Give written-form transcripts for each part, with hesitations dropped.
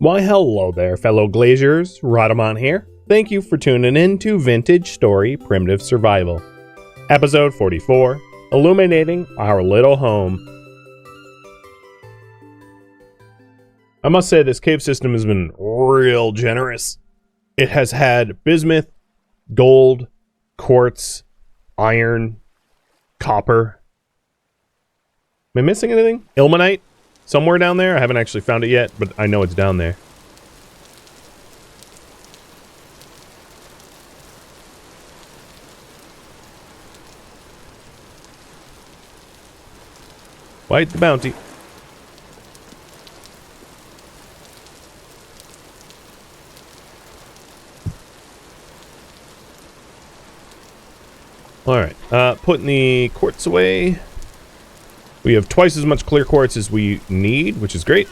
Why hello there, fellow glaziers, Rodamont here. Thank you for tuning in to Vintage Story Primitive Survival. Episode 44, Illuminating Our Little Home. I must say this cave system has been real generous. It has had bismuth, gold, quartz, iron, copper. Am I missing anything? Ilmenite? Somewhere down there? I haven't actually found it yet, but I know it's down there. White the bounty. Alright, putting the quartz away. We have twice as much clear quartz as we need, which is great.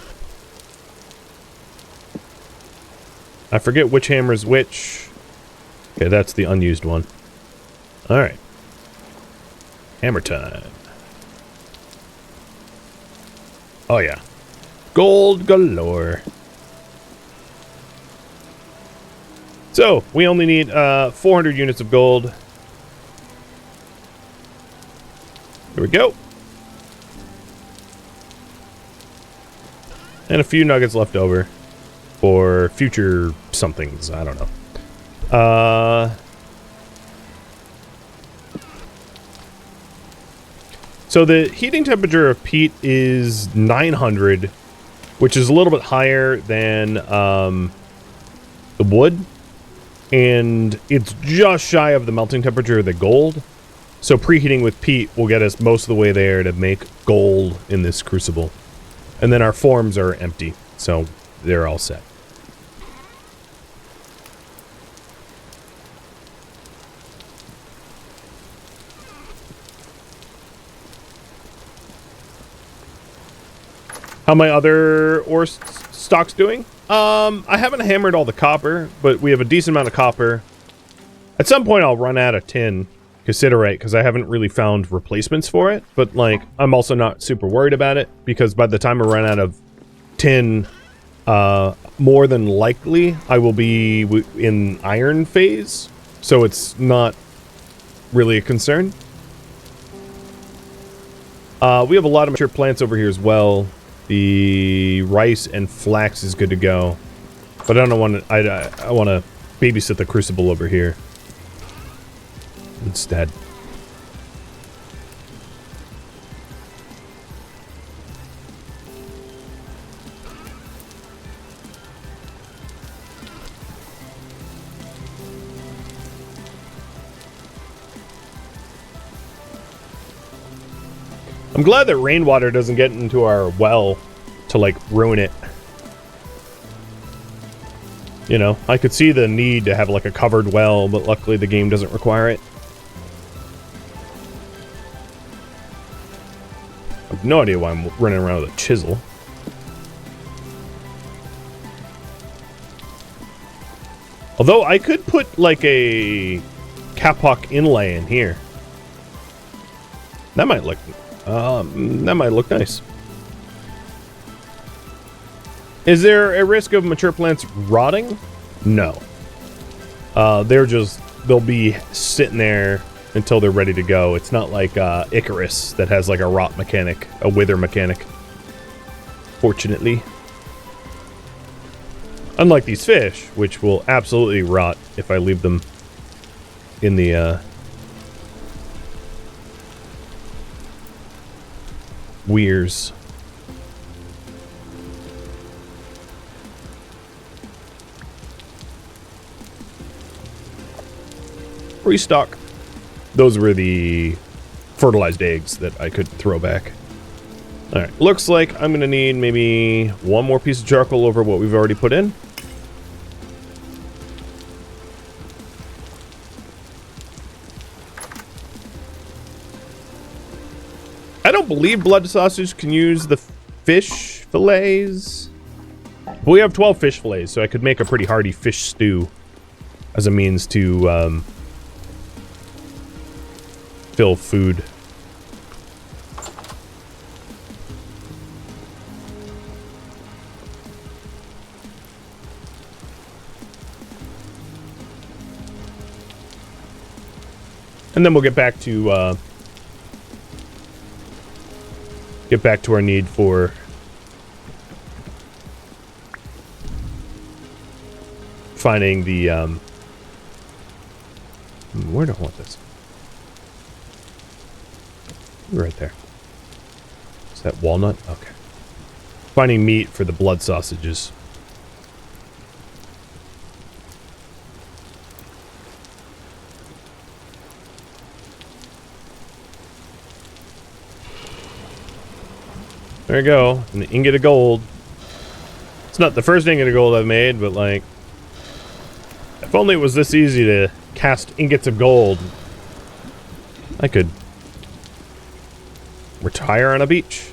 I forget which hammer is which. Okay, that's the unused one. Alright. Hammer time. Oh yeah. Gold galore. So, we only need 400 units of gold. Here we go. And a few nuggets left over for future somethings. I don't know. So the heating temperature of peat is 900, which is a little bit higher than the wood. And it's just shy of the melting temperature of the gold. So preheating with peat will get us most of the way there to make gold in this crucible. And then our forms are empty, so they're all set. How my other ore stocks doing? I haven't hammered all the copper, but we have a decent amount of copper. At some point I'll run out of tin, cassiterite, because I haven't really found replacements for it, but like I'm also not super worried about it because by the time I run out of tin, more than likely I will be in iron phase, so it's not really a concern. We have a lot of mature plants over here as well. The rice and flax is good to go, but I don't want to. I want to babysit the crucible over here instead. I'm glad that rainwater doesn't get into our well to like ruin it. You know, I could see the need to have like a covered well, but luckily the game doesn't require it. I have no idea why I'm running around with a chisel. Although I could put like a kapok inlay in here. That might look nice. Is there a risk of mature plants rotting? No. They'll be sitting there until they're ready to go. It's not like Icarus that has like a rot mechanic, a wither mechanic. Fortunately. Unlike these fish, which will absolutely rot if I leave them in the weirs. Restock. Those were the fertilized eggs that I could throw back. Alright, looks like I'm gonna need maybe one more piece of charcoal over what we've already put in. I don't believe blood sausage can use the fish fillets. But we have 12 fish fillets, so I could make a pretty hearty fish stew as a means to fill food. And then we'll get back to our need for finding the where do I want this? Right there. Is that walnut? Okay. Finding meat for the blood sausages. There we go. An ingot of gold. It's not the first ingot of gold I've made, but like, if only it was this easy to cast ingots of gold, I could retire on a beach.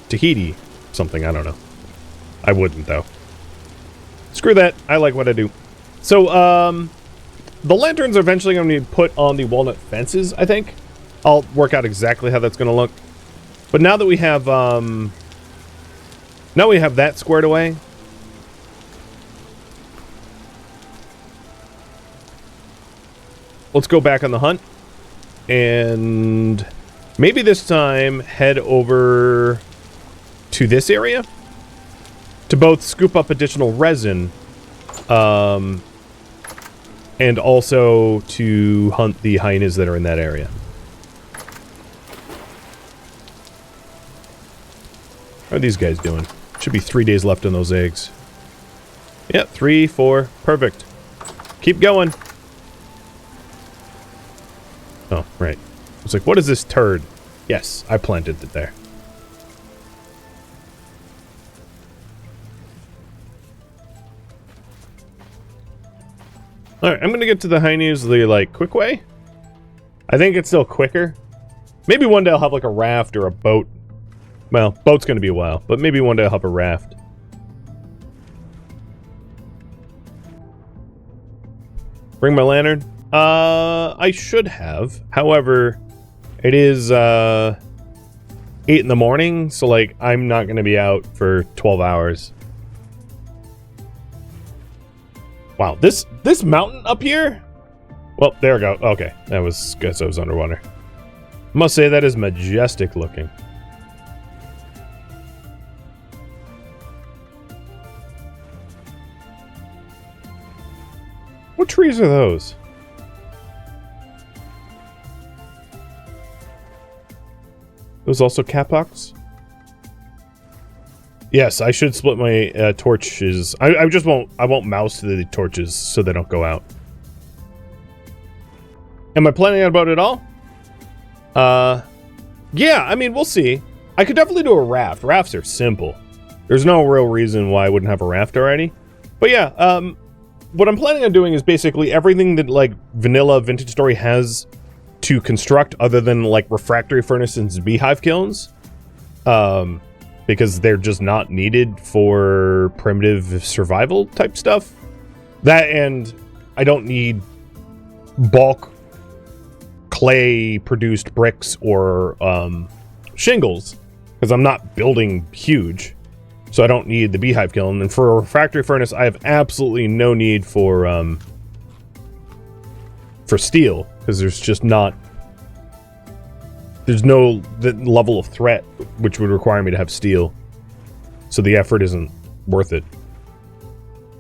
Tahiti. Something, I don't know. I wouldn't, though. Screw that. I like what I do. So, the lanterns are eventually going to be put on the walnut fences, I think. I'll work out exactly how that's going to look. But now that we have, that squared away, let's go back on the hunt, and maybe this time head over to this area to both scoop up additional resin, and also to hunt the hyenas that are in that area. How are these guys doing? Should be 3 days left on those eggs. Yeah, 3, 4. Perfect. Keep going. Oh, right. It's like, what is this turd? Yes, I planted it there. Alright, I'm gonna get to the hyenas the, like, quick way. I think it's still quicker. Maybe one day I'll have, like, a raft or a boat. Well, boat's gonna be a while, but maybe one day I'll have a raft. Bring my lantern? I should have. However, it is, 8 in the morning, so, like, I'm not gonna be out for 12 hours. Wow, this mountain up here? Well, there we go. Okay, guess I was underwater. I must say that is majestic looking. What trees are those? Those also capox? Yes, I should split my torches. I just won't. I won't mouse the torches so they don't go out. Am I planning about it all? Yeah. I mean, we'll see. I could definitely do a raft. Rafts are simple. There's no real reason why I wouldn't have a raft already. But yeah, what I'm planning on doing is basically everything that, like, vanilla Vintage Story has to construct other than, like, refractory furnaces and beehive kilns. Because they're just not needed for primitive survival type stuff. That, and I don't need bulk clay produced bricks or shingles, because I'm not building huge. So I don't need the beehive kiln. And for a refractory furnace, I have absolutely no need for steel, because there's just not... There's no level of threat which would require me to have steel. So the effort isn't worth it.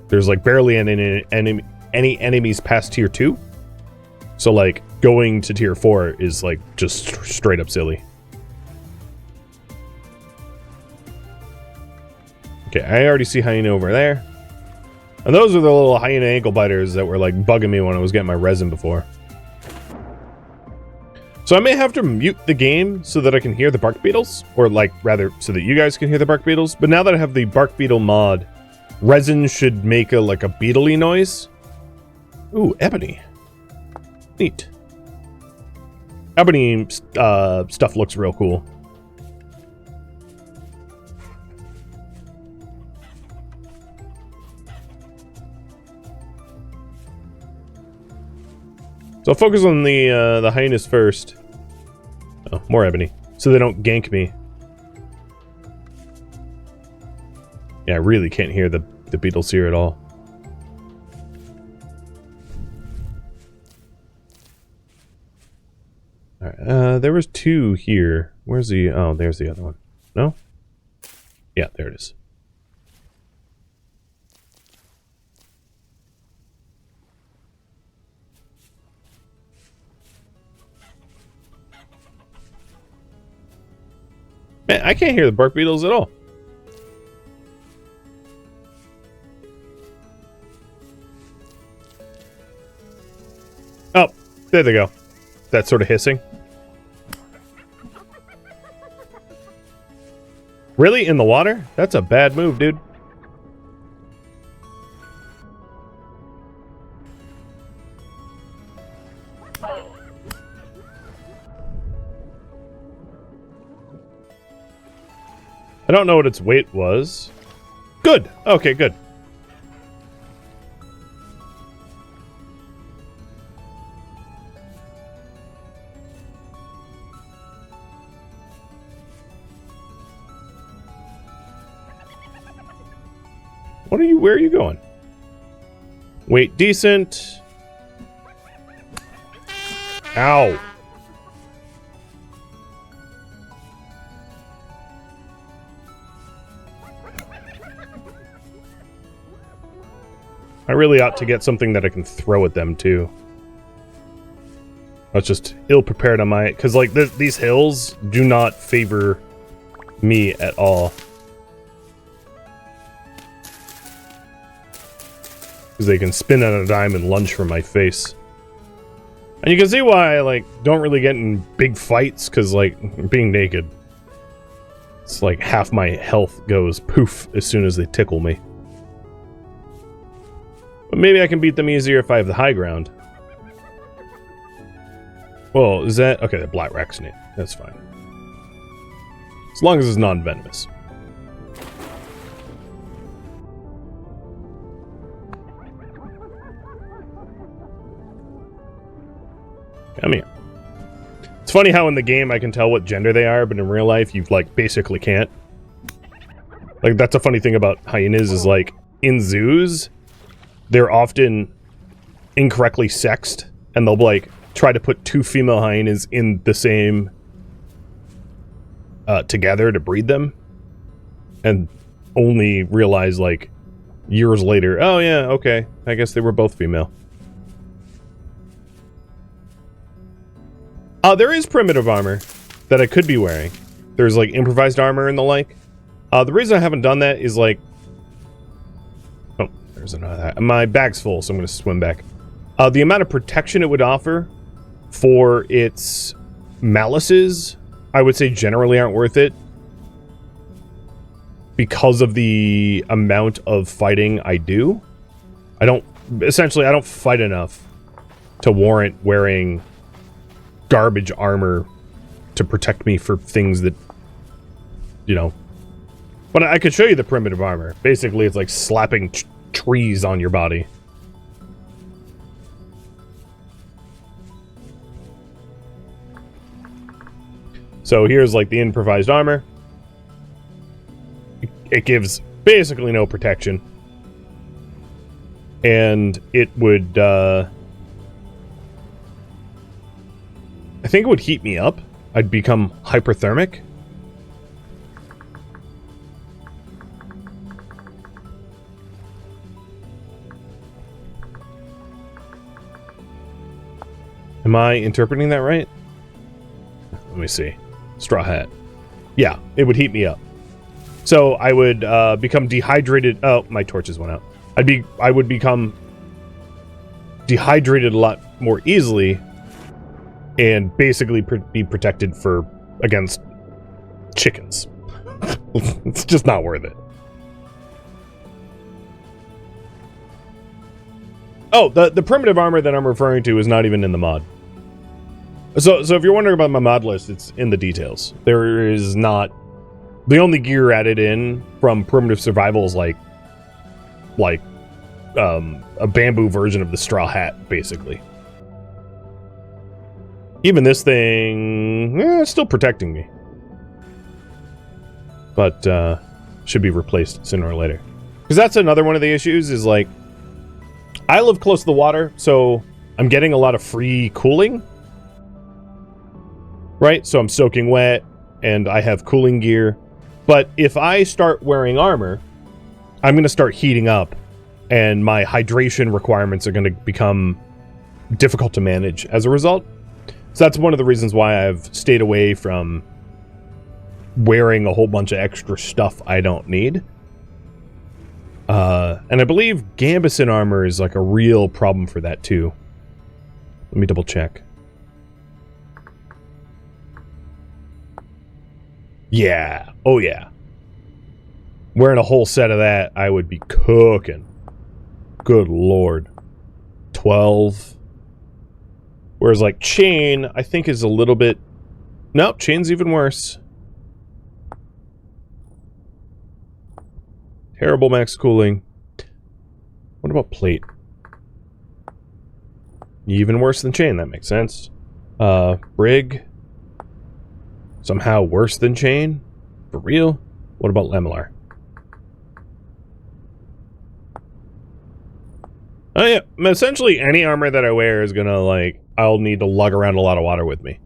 There's, like, barely any enemies past tier 2. So, like, going to tier 4 is, like, just straight up silly. Okay, I already see hyena over there. And those are the little hyena ankle biters that were, like, bugging me when I was getting my resin before. So I may have to mute the game so that I can hear the bark beetles. Or, like, rather, so that you guys can hear the bark beetles. But now that I have the bark beetle mod, resin should make a, like, a beetle-y noise. Ooh, ebony. Neat. Ebony stuff looks real cool. So I'll focus on the hyenas first. Oh, more ebony. So they don't gank me. Yeah, I really can't hear the beetles here at all. There was 2 here. Where's the... Oh, there's the other one. No? Yeah, there it is. Man, I can't hear the bark beetles at all. Oh, there they go. That sort of hissing. Really? In the water? That's a bad move, dude. I don't know what its weight was. Good. Okay, good. What are you? Where are you going? Weight decent. Ow. I really ought to get something that I can throw at them, too. I was just ill-prepared on my... Because, like, these hills do not favor me at all. Because they can spin on a dime and lunge for my face. And you can see why I, like, don't really get in big fights, because, like, being naked. It's like half my health goes poof as soon as they tickle me. But maybe I can beat them easier if I have the high ground. Well, is that... Okay, the black rat snake. That's fine. As long as it's non-venomous. Come here. It's funny how in the game I can tell what gender they are, but in real life you, like, basically can't. Like, that's a funny thing about hyenas is, like, in zoos... They're often incorrectly sexed, and they'll, like, try to put 2 female hyenas in the same... together to breed them. And only realize, like, years later, oh yeah, okay, I guess they were both female. There is primitive armor that I could be wearing. There's, like, improvised armor and the like. The reason I haven't done that is, like... My bag's full, so I'm going to swim back. The amount of protection it would offer for its malices, I would say generally aren't worth it. Because of the amount of fighting I do. Essentially, I don't fight enough to warrant wearing garbage armor to protect me for things that, you know. But I could show you the primitive armor. Basically, it's like slapping... trees on your body. So here's like the improvised armor. It gives basically no protection. And it would I think it would heat me up. I'd become hyperthermic. Am I interpreting that right? Let me see. Straw hat. Yeah, it would heat me up. So I would become dehydrated. Oh, my torches went out. I would become dehydrated a lot more easily, and basically be protected against chickens. It's just not worth it. Oh, the primitive armor that I'm referring to is not even in the mod. So if you're wondering about my mod list, it's in the details. There is not... The only gear added in from primitive survival is like a bamboo version of the straw hat, basically. Even this thing... it's still protecting me. But should be replaced sooner or later. Because that's another one of the issues, is like... I live close to the water, so I'm getting a lot of free cooling. right? So I'm soaking wet and I have cooling gear. But if I start wearing armor, I'm going to start heating up and my hydration requirements are going to become difficult to manage as a result. So that's one of the reasons why I've stayed away from wearing a whole bunch of extra stuff I don't need. And I believe Gambeson armor is like a real problem for that too. Let me double check. Yeah. Oh yeah. Wearing a whole set of that, I would be cooking. Good lord. 12. Whereas like chain, I think is a little bit... Nope, chain's even worse. Terrible max cooling. What about plate? Even worse than chain, that makes sense. Brig. Somehow worse than chain? For real? What about lamellar? Oh yeah, essentially any armor that I wear is gonna, like, I'll need to lug around a lot of water with me.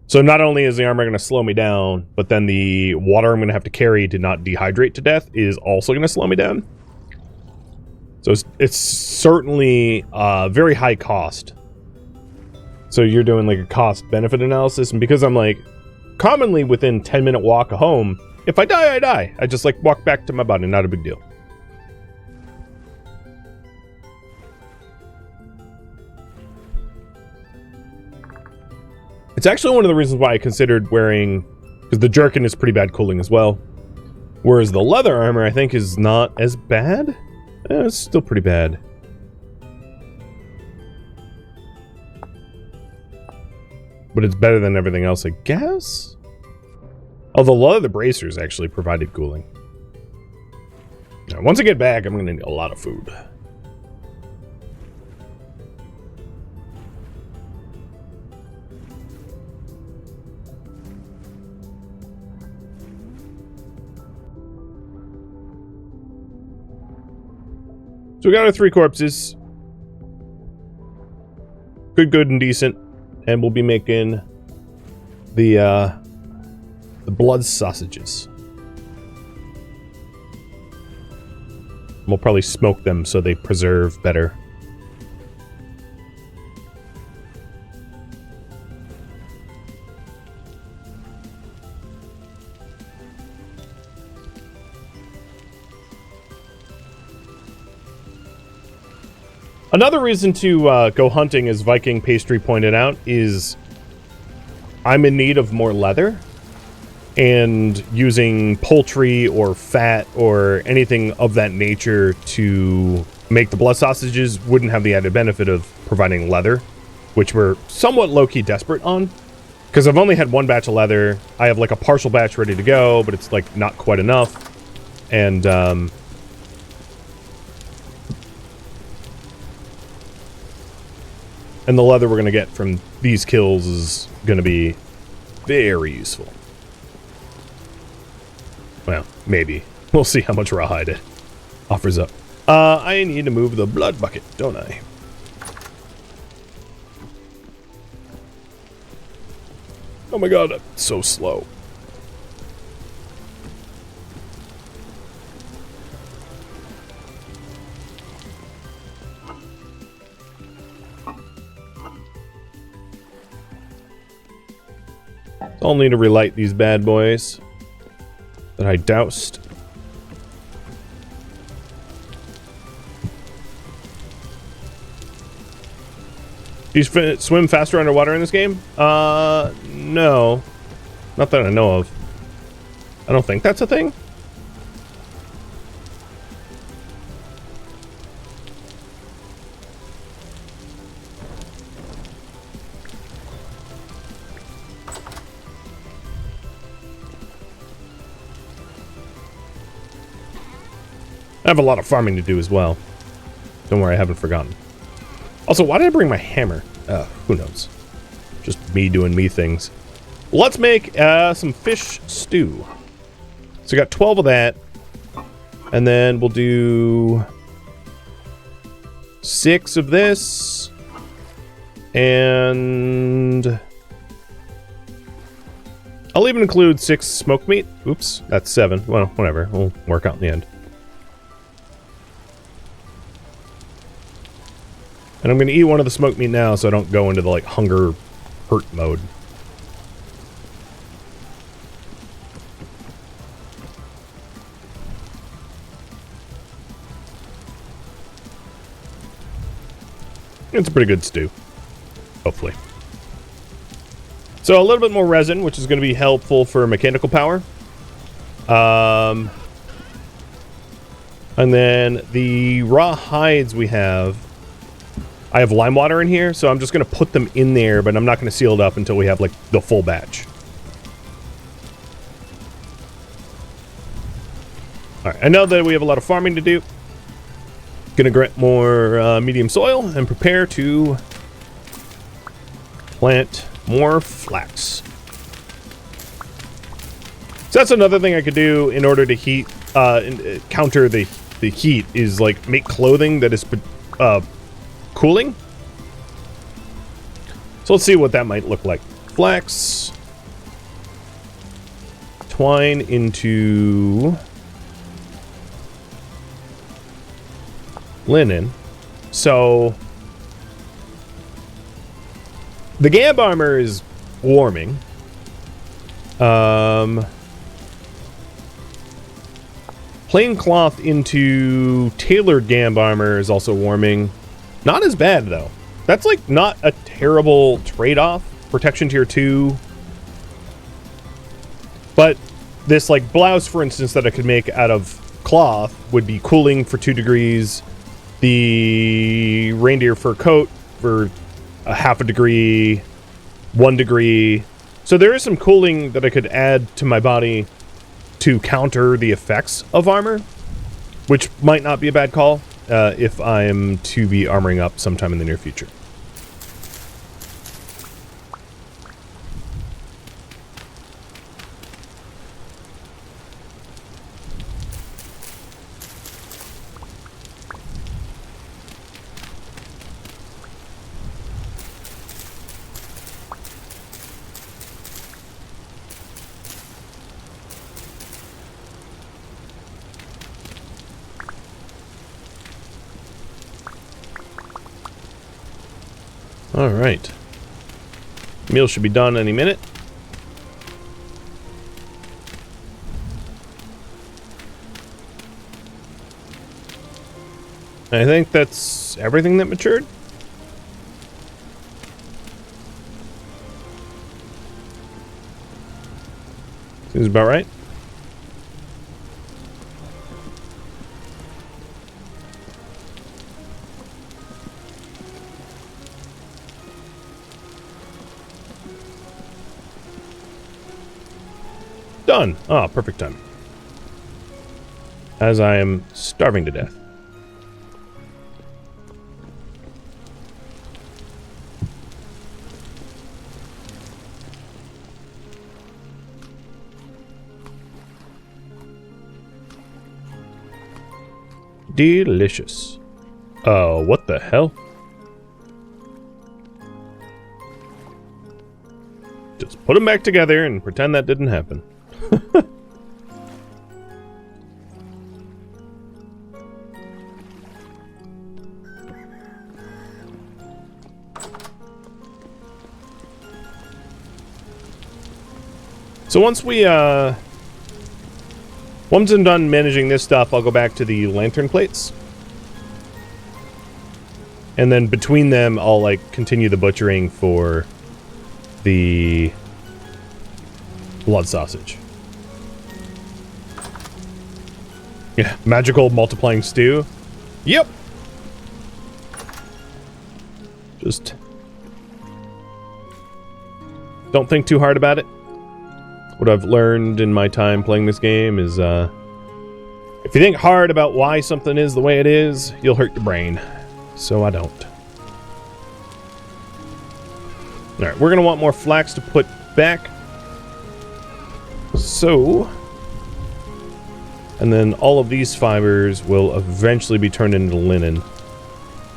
So not only is the armor gonna slow me down, but then the water I'm gonna have to carry to not dehydrate to death is also gonna slow me down. So it's certainly very high cost. So you're doing like a cost-benefit analysis, and because I'm like commonly within 10-minute walk of home, if I die, I die. I just like walk back to my body, not a big deal. It's actually one of the reasons why I considered wearing, because the jerkin is pretty bad cooling as well. Whereas the leather armor, I think, is not as bad. It's still pretty bad. But it's better than everything else, I guess? Although a lot of the bracers actually provided cooling. Now, once I get back, I'm going to need a lot of food. So we got our 3 corpses. Good, and decent. And we'll be making the blood sausages. We'll probably smoke them so they preserve better. Another reason to go hunting, as Viking Pastry pointed out, is I'm in need of more leather, and using poultry or fat or anything of that nature to make the blood sausages wouldn't have the added benefit of providing leather, which we're somewhat low-key desperate on, because I've only had 1 batch of leather. I have like a partial batch ready to go, but it's like not quite enough, and the leather we're going to get from these kills is going to be very useful. Well, maybe. We'll see how much rawhide it offers up. I need to move the blood bucket, don't I? Oh my god, I'm so slow. I'll need to relight these bad boys that I doused. Do you swim faster underwater in this game? No. Not that I know of. I don't think that's a thing. I have a lot of farming to do as well. Don't worry, I haven't forgotten. Also, why did I bring my hammer? Who knows? Just me doing me things. Let's make some fish stew. So we got 12 of that. And then we'll do 6 of this. And I'll even include 6 smoked meat. Oops, that's 7. Well, whatever. We'll work out in the end. And I'm going to eat one of the smoked meat now so I don't go into the, like, hunger hurt mode. It's a pretty good stew. Hopefully. So a little bit more resin, which is going to be helpful for mechanical power. And then the raw hides we have, I have lime water in here, so I'm just going to put them in there, but I'm not going to seal it up until we have like the full batch. All right, I know that we have a lot of farming to do. Gonna get more medium soil and prepare to plant more flax. So that's another thing I could do in order to heat, counter the heat, is like make clothing that is cooling. So let's see what that might look like. Flax, twine into linen. So the gamb armor is warming. Plain cloth into tailored gamb armor is also warming. Not as bad though. That's like not a terrible trade-off. Protection tier 2. But this like blouse, for instance, that I could make out of cloth would be cooling for 2 degrees. The reindeer fur coat for a half a degree, 1 degree. So there is some cooling that I could add to my body to counter the effects of armor, which might not be a bad call if I'm to be armoring up sometime in the near future. All right. Meal should be done any minute. I think that's everything that matured. Seems about right. Done. Ah, perfect time. As I am starving to death. Delicious. Oh, what the hell? Just put them back together and pretend that didn't happen. So once I'm done managing this stuff, I'll go back to the lantern plates. And then between them, I'll like continue the butchering for the blood sausage. Yeah, magical multiplying stew. Yep. Just don't think too hard about it. What I've learned in my time playing this game is, if you think hard about why something is the way it is, you'll hurt your brain. So I don't. Alright, we're going to want more flax to put back. So, and then all of these fibers will eventually be turned into linen.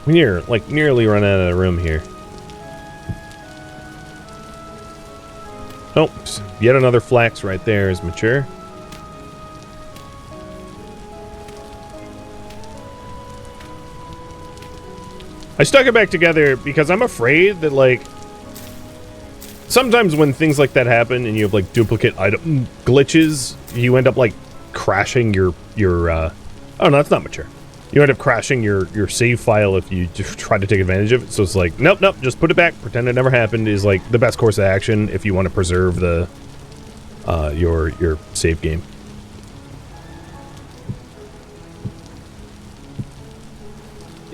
We're like nearly run out of room here. Oh, yet another flax right there is mature. I stuck it back together because I'm afraid that, like, sometimes when things like that happen and you have, like, duplicate item glitches, you end up, like, crashing your oh, no, that's not mature. You end up crashing your save file if you try to take advantage of it. So it's like, nope, just put it back. Pretend it never happened is, like, the best course of action if you want to preserve the, your save game.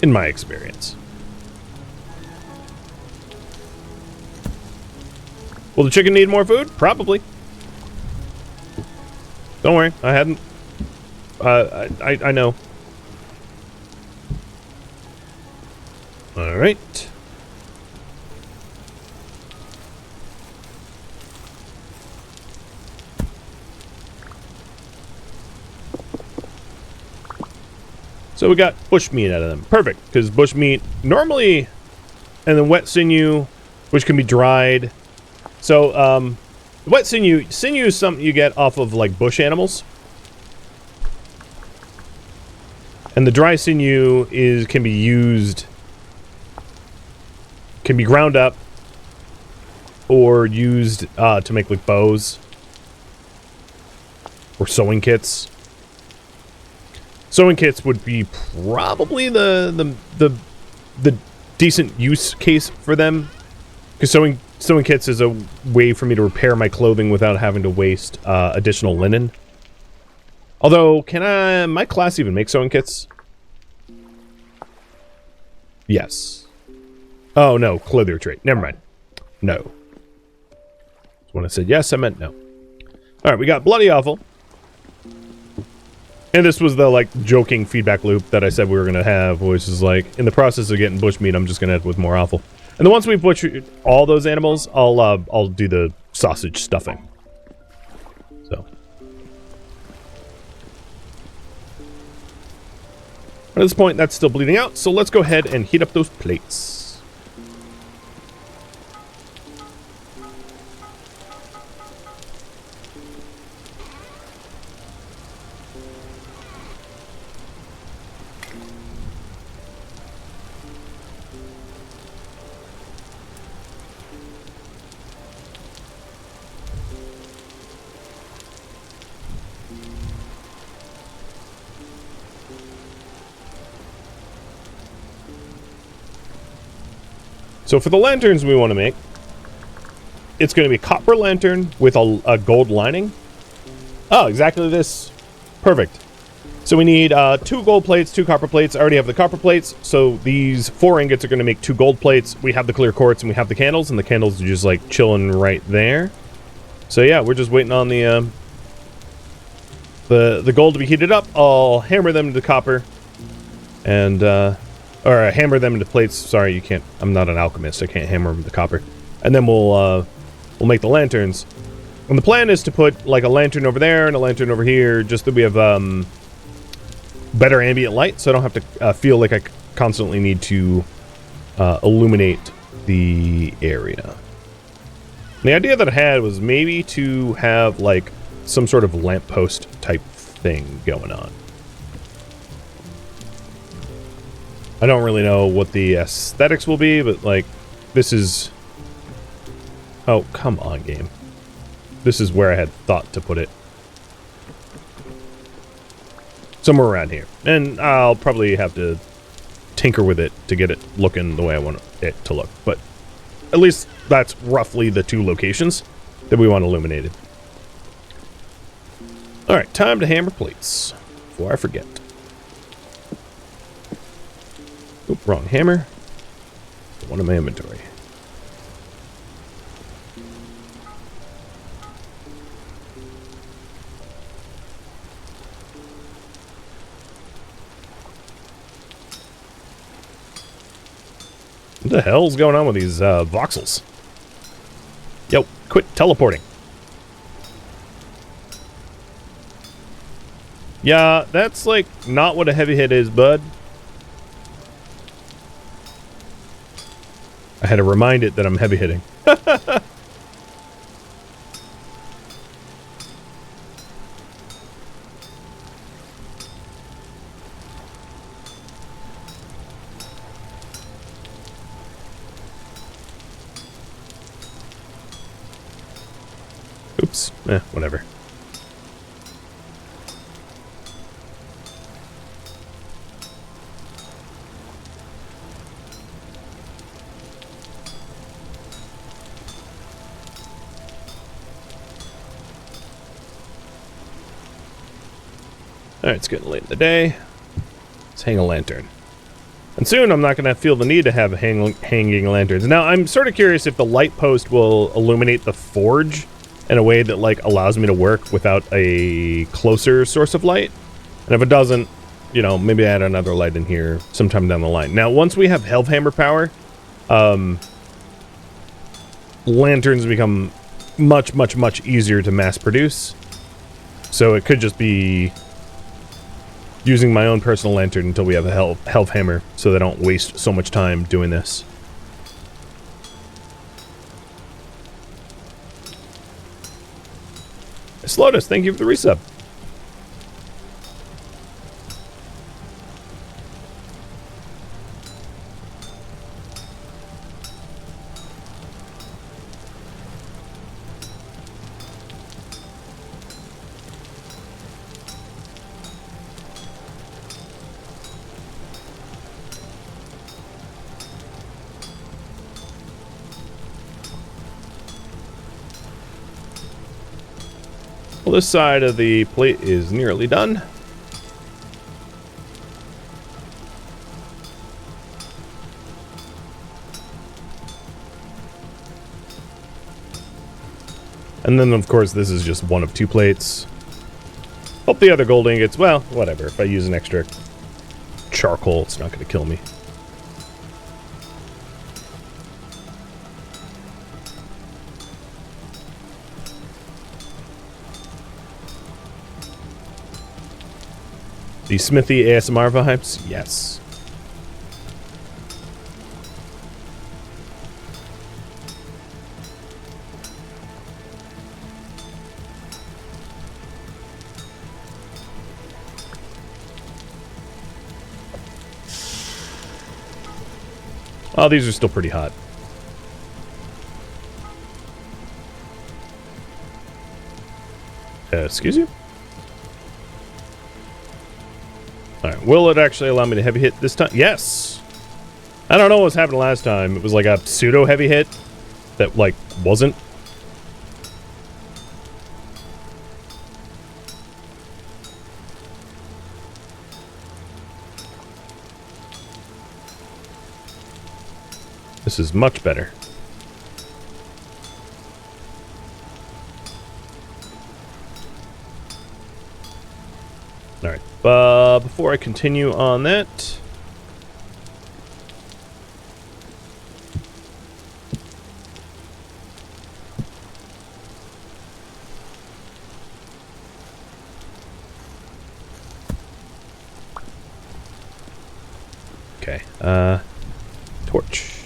In my experience. Will the chicken need more food? Probably. Don't worry, I hadn't. I know. All right. So we got bush meat out of them. Perfect, because bush meat normally, and then wet sinew, which can be dried. So, wet sinew is something you get off of, like, bush animals. And the dry sinew can be used, can be ground up, or used, to make, like, bows. Or sewing kits. Sewing kits would be probably the decent use case for them. Because sewing kits is a way for me to repair my clothing without having to waste additional linen. Although, can my class even make sewing kits? Yes. Oh, no, clothier trait. Never mind. No. When I said yes, I meant no. Alright, we got Bloody Offal. And this was the, like, joking feedback loop that I said we were going to have, which is like, in the process of getting bushmeat, I'm just going to end with more offal. And then once we butcher all those animals, I'll do the sausage stuffing. So. At this point, that's still bleeding out, so let's go ahead and heat up those plates. So for the lanterns we want to make, it's going to be a copper lantern with a gold lining. Oh, exactly this. Perfect. So we need 2 gold plates, 2 copper plates. I already have the copper plates, so these 4 ingots are going to make 2 gold plates. We have the clear quartz and we have the candles are just like chilling right there. So yeah, we're just waiting on the gold to be heated up. I'll hammer them into copper and or hammer them into plates. Sorry, you can't. I'm not an alchemist. I can't hammer them into copper. And then we'll make the lanterns. And the plan is to put like a lantern over there and a lantern over here, just that we have better ambient light, so I don't have to feel like I constantly need to illuminate the area. And the idea that I had was maybe to have like some sort of lamppost type thing going on. I don't really know what the aesthetics will be, but like this is... Oh, come on, game. This is where I had thought to put it. Somewhere around here. And I'll probably have to tinker with it to get it looking the way I want it to look. But at least that's roughly the 2 locations that we want illuminated. Alright, time to hammer plates. Before I forget. Oop, wrong hammer. One in my inventory. What the hell's going on with these voxels? Yo, quit teleporting. Yeah, that's like not what a heavy hit is, bud. I had to remind it that I'm heavy hitting. oops, whatever. Alright, it's getting late in the day. Let's hang a lantern. And soon I'm not going to feel the need to have hanging lanterns. Now, I'm sort of curious if the light post will illuminate the forge in a way that, like, allows me to work without a closer source of light. And if it doesn't, you know, maybe add another light in here sometime down the line. Now, once we have Hellhammer power, lanterns become much, much, much easier to mass produce. So it could just be using my own personal lantern until we have a Hellhammer, so that I don't waste so much time doing this. Slotus, thank you for the resub. Well, this side of the plate is nearly done. And then, of course, this is just one of 2 plates. Hope the other gold ingots, well, whatever. If I use an extra charcoal, it's not going to kill me. The Smithy ASMR vibes? Yes. Oh, these are still pretty hot. Excuse you? Alright, will it actually allow me to heavy hit this time? Yes! I don't know what was happening last time. It was like a pseudo heavy hit that, like, wasn't. This is much better. Alright, before I continue on that... Okay, torch.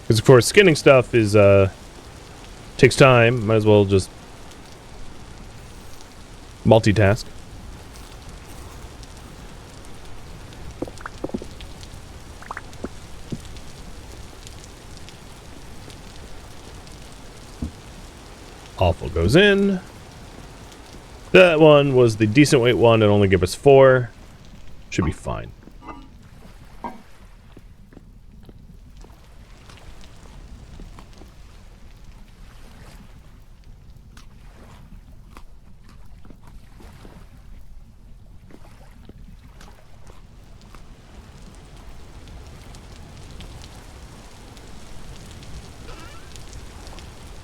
Because, of course, skinning stuff is, takes time. Might as well just multitask. Awful goes in. That one was the decent weight one. It only gave us 4. Should be fine.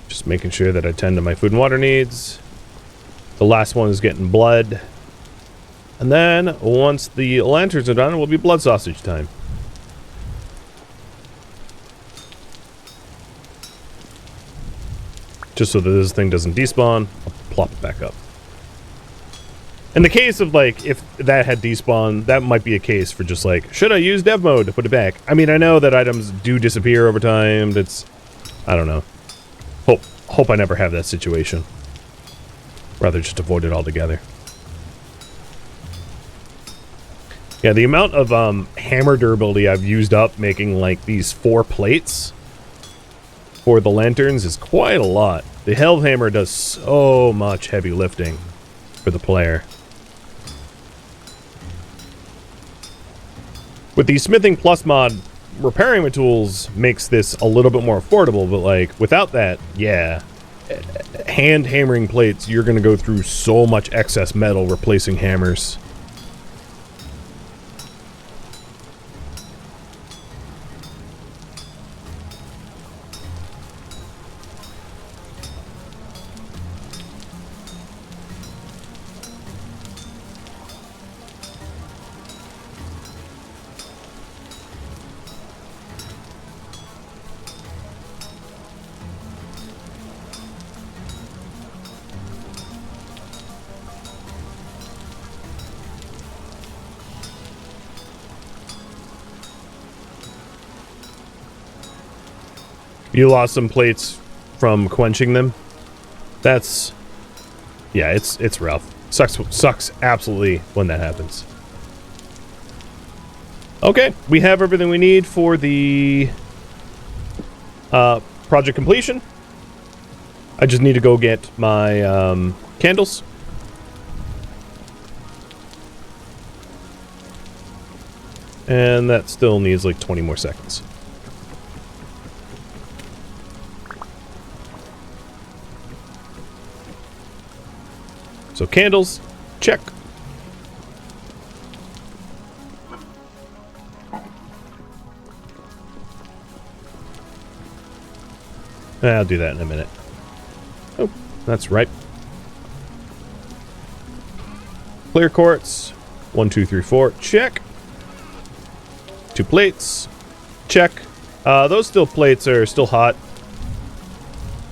Just making sure that I tend to my food and water needs. The last one is getting blood. And then, once the lanterns are done, it will be blood sausage time. Just so that this thing doesn't despawn, I'll plop it back up. In the case of, like, if that had despawned, that might be a case for just, like, should I use dev mode to put it back? I mean, I know that items do disappear over time. That's, I don't know. Hope I never have that situation. Rather just avoid it altogether. Yeah, the amount of hammer durability I've used up making like these 4 plates for the lanterns is quite a lot. The Hellhammer does so much heavy lifting for the player. With the Smithing Plus mod, repairing with tools makes this a little bit more affordable, but like without that, yeah, hand hammering plates, you're gonna go through so much excess metal replacing hammers. You lost some plates from quenching them. That's, yeah, it's rough. Sucks absolutely when that happens. Okay, we have everything we need for the project completion. I just need to go get my candles. And that still needs like 20 more seconds. So candles, check. I'll do that in a minute. Oh, that's right. Clear quartz. 1, 2, 3, 4. Check. 2 plates. Check. Those steel plates are still hot.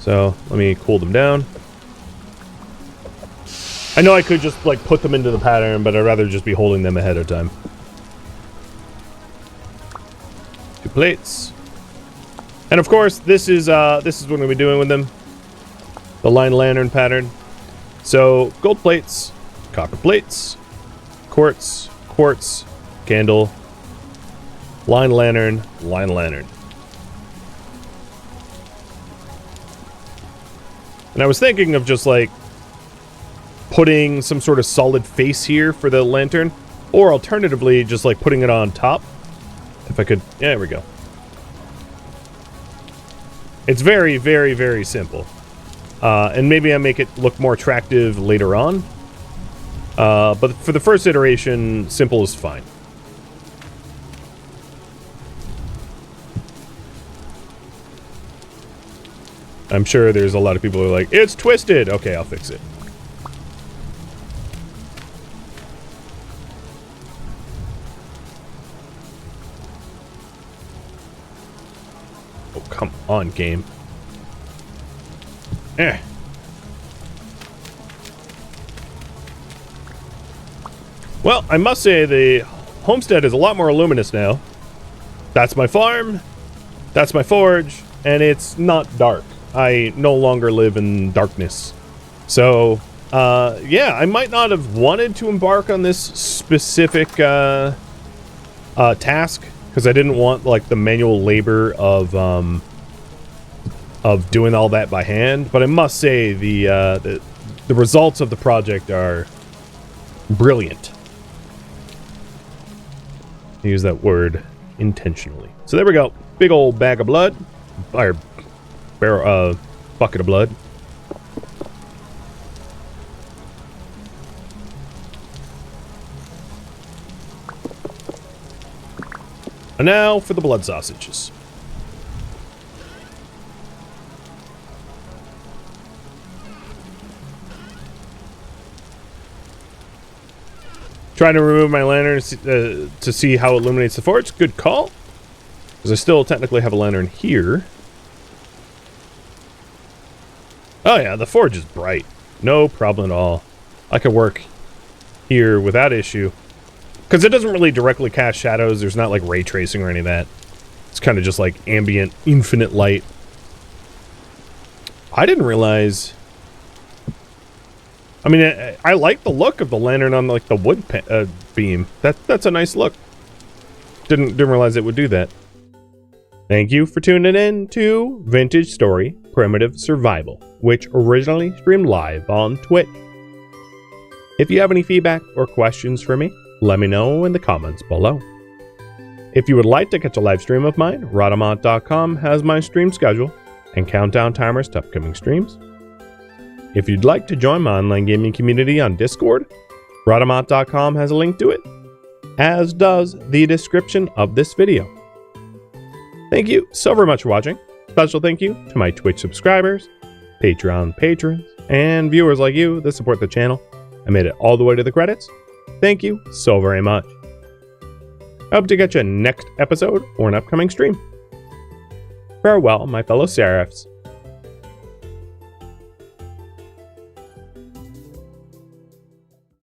So let me cool them down. I know I could just like put them into the pattern, but I'd rather just be holding them ahead of time. 2 plates. And of course, this is what we're gonna be doing with them. The line lantern pattern. So gold plates, copper plates, quartz, quartz, candle, line lantern, line lantern. And I was thinking of just like putting some sort of solid face here for the lantern, or alternatively just like putting it on top. If I could, yeah, there we go. It's very, very, very simple. And maybe I make it look more attractive later on. But for the first iteration, simple is fine. I'm sure there's a lot of people who are like, it's twisted! Okay, I'll fix it. Oh, come on, game. Eh. Well, I must say the homestead is a lot more luminous now. That's my farm, that's my forge, and it's not dark. I no longer live in darkness. So, yeah, I might not have wanted to embark on this specific task, because I didn't want like the manual labor of doing all that by hand. But I must say the results of the project are brilliant. I use that word intentionally. So there we go. Big old bag of blood, or barrel, bucket of blood. And now for the blood sausages. Trying to remove my lantern to see how it illuminates the forge. Good call. Because I still technically have a lantern here. Oh yeah, the forge is bright. No problem at all. I could work here without issue. Because it doesn't really directly cast shadows. There's not like ray tracing or any of that. It's kind of just like ambient, infinite light. I didn't realize... I mean, I like the look of the lantern on like the wood beam. That's a nice look. Didn't realize it would do that. Thank you for tuning in to Vintage Story Primitive Survival, which originally streamed live on Twitch. If you have any feedback or questions for me, let me know in the comments below. If you would like to catch a live stream of mine, Radamat.com has my stream schedule and countdown timers to upcoming streams. If you'd like to join my online gaming community on Discord, Radamat.com has a link to it, as does the description of this video. Thank you so very much for watching. Special thank you to my Twitch subscribers, Patreon patrons, and viewers like you that support the channel. I made it all the way to the credits. Thank you so very much. I hope to catch you next episode or an upcoming stream. Farewell, my fellow Seraphs.